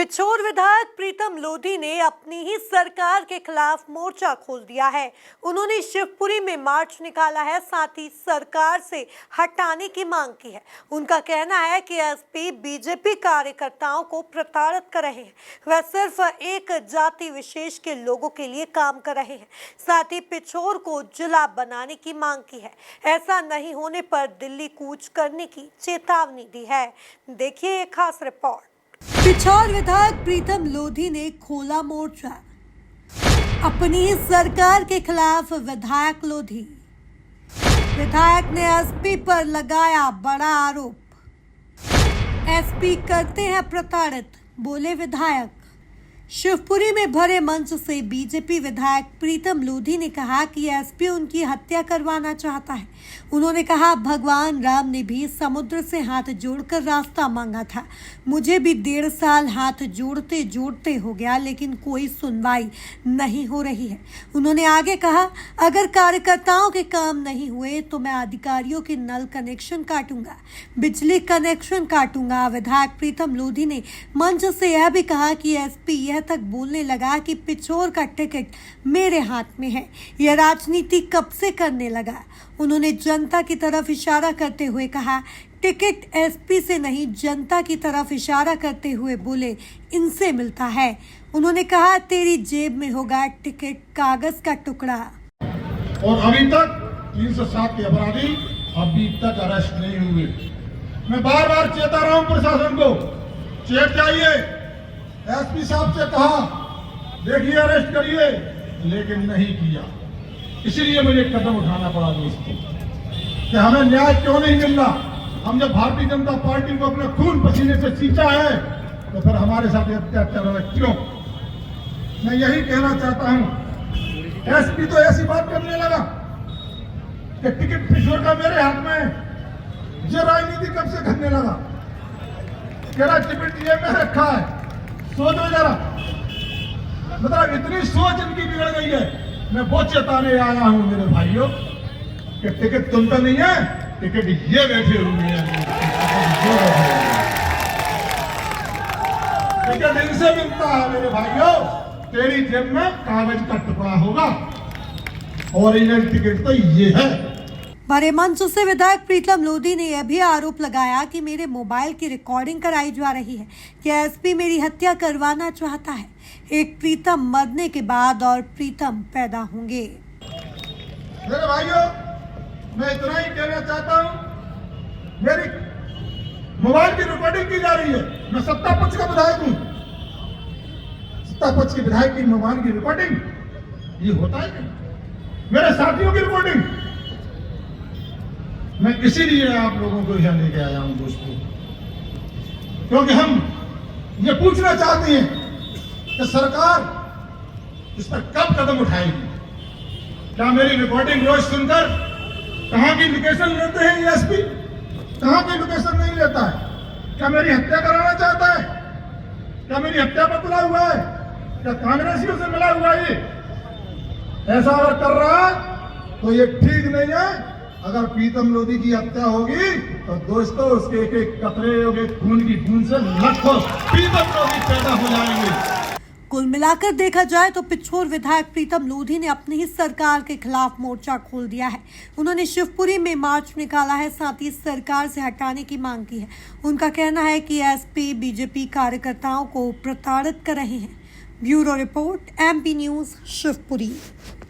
पिछोर विधायक प्रीतम लोधी ने अपनी ही सरकार के खिलाफ मोर्चा खोल दिया है। उन्होंने शिवपुरी में मार्च निकाला है, साथ ही सरकार से हटाने की मांग की है। उनका कहना है कि एसपी बीजेपी कार्यकर्ताओं को प्रताड़ित कर रहे हैं। वह सिर्फ एक जाति विशेष के लोगों के लिए काम कर रहे हैं। साथ ही पिछोर को जिला बनाने की मांग की है। ऐसा नहीं होने पर दिल्ली कूच करने की चेतावनी दी है। देखिए एक खास रिपोर्ट। पिछोर विधायक प्रीतम लोधी ने खोला मोर्चा। अपनी ही सरकार के खिलाफ विधायक लोधी। विधायक ने एसपी पर लगाया बड़ा आरोप। एसपी करते हैं प्रताड़ित, बोले विधायक। शिवपुरी में भरे मंच से बीजेपी विधायक प्रीतम लोधी ने कहा कि एसपी उनकी हत्या करवाना चाहता है। उन्होंने कहा, भगवान राम ने भी समुद्र से हाथ जोड़कर रास्ता मांगा था। मुझे भी 1.5 साल हाथ जोड़ते जोड़ते हो गया, लेकिन कोई सुनवाई नहीं हो रही है। उन्होंने आगे कहा, अगर कार्यकर्ताओं के काम नहीं हुए तो मैं अधिकारियों के नल कनेक्शन काटूंगा, बिजली कनेक्शन काटूंगा। विधायक प्रीतम लोधी ने मंच से यह भी कहा कि एसपी यह तक बोलने लगा कि पिछोर का टिकट मेरे हाथ में है। यह राजनीति कब से करने लगा। उन्होंने जनता की तरफ इशारा करते हुए कहा, टिकट एसपी से नहीं, जनता की तरफ इशारा करते हुए बोले, इनसे मिलता है। उन्होंने कहा, तेरी जेब में होगा टिकट कागज का टुकड़ा। और अभी तक 307 के अपराधी अभी तक अरेस्ट नहीं हुए। मैं बार बार चेता रहा हूं प्रशासन को, चेक चाहिए। एसपी साहब से कहा, देखिए अरेस्ट करिए, लेकिन नहीं किया। इसीलिए मुझे कदम उठाना पड़ा दोस्तों कि हमें न्याय क्यों नहीं मिल रहा। हम जब भारतीय जनता पार्टी को अपने खून पसीने से सींचा है तो फिर हमारे साथ अत्याचार हो रहा है, क्यों? मैं यही कहना चाहता हूं। एसपी तो ऐसी बात करने लगा कि टिकट पिछोर का मेरे हाथ में है। ये राजनीति कब से करने लगा? कह रहा टिकट ये में रखा है। सोचो जरा, मतलब इतनी सोच इनकी बिगड़ गई है। मैं वो चेताने आया हूं मेरे भाइयों कि टिकट तुमका नहीं है, टिकट ये बैठे हुए हैं। टिकट इनसे मिलता है मेरे भाइयों। तेरी जेब में कागज का टुकड़ा होगा, ओरिजिनल टिकट तो ये है। बड़े मंच से विधायक प्रीतम लोधी ने यह भी आरोप लगाया कि मेरे मोबाइल की रिकॉर्डिंग कराई जा रही है, कि एसपी मेरी हत्या करवाना चाहता है। एक प्रीतम मरने के बाद और प्रीतम पैदा होंगे। मेरे भाइयों, मैं इतना ही कहना चाहता हूं, मेरी मोबाइल की रिकॉर्डिंग की जा रही है। मैं सत्ता पक्ष का विधायक हूं। सत्ता पक्ष के विधायक की मोबाइल की रिकॉर्डिंग ये होता है क्या? मेरे साथियों की रिकॉर्डिंग। मैं इसीलिए आप लोगों को यहां लेके आया हूं दोस्तों, क्योंकि हम ये पूछना चाहते हैं कि सरकार इस पर कब कदम उठाएगी। क्या मेरी रिकॉर्डिंग रोज सुनकर कहां की लोकेशन लेते हैं एसपी? कहां की लोकेशन नहीं लेता है? क्या मेरी हत्या कराना चाहता है? क्या मेरी हत्या पर तुला हुआ है? क्या कांग्रेसियों से मिला हुआ है? ऐसा अगर कर रहा है तो ये ठीक नहीं है। अगर प्रीतम लोधी की हत्या होगी तो दोस्तों उसके एक एक कतरे खून की बूंद से लाखों प्रीतम लोधी पैदा हो जाएंगे। कुल मिलाकर देखा जाए तो पिछोर विधायक प्रीतम लोधी ने अपनी ही सरकार के खिलाफ मोर्चा खोल दिया है। उन्होंने शिवपुरी में मार्च निकाला है, साथ ही सरकार से हटाने की मांग की है। उनका कहना है कि एसपी बीजेपी कार्यकर्ताओं को प्रताड़ित कर रहे हैं। Bureau report, MP news, Shivpuri.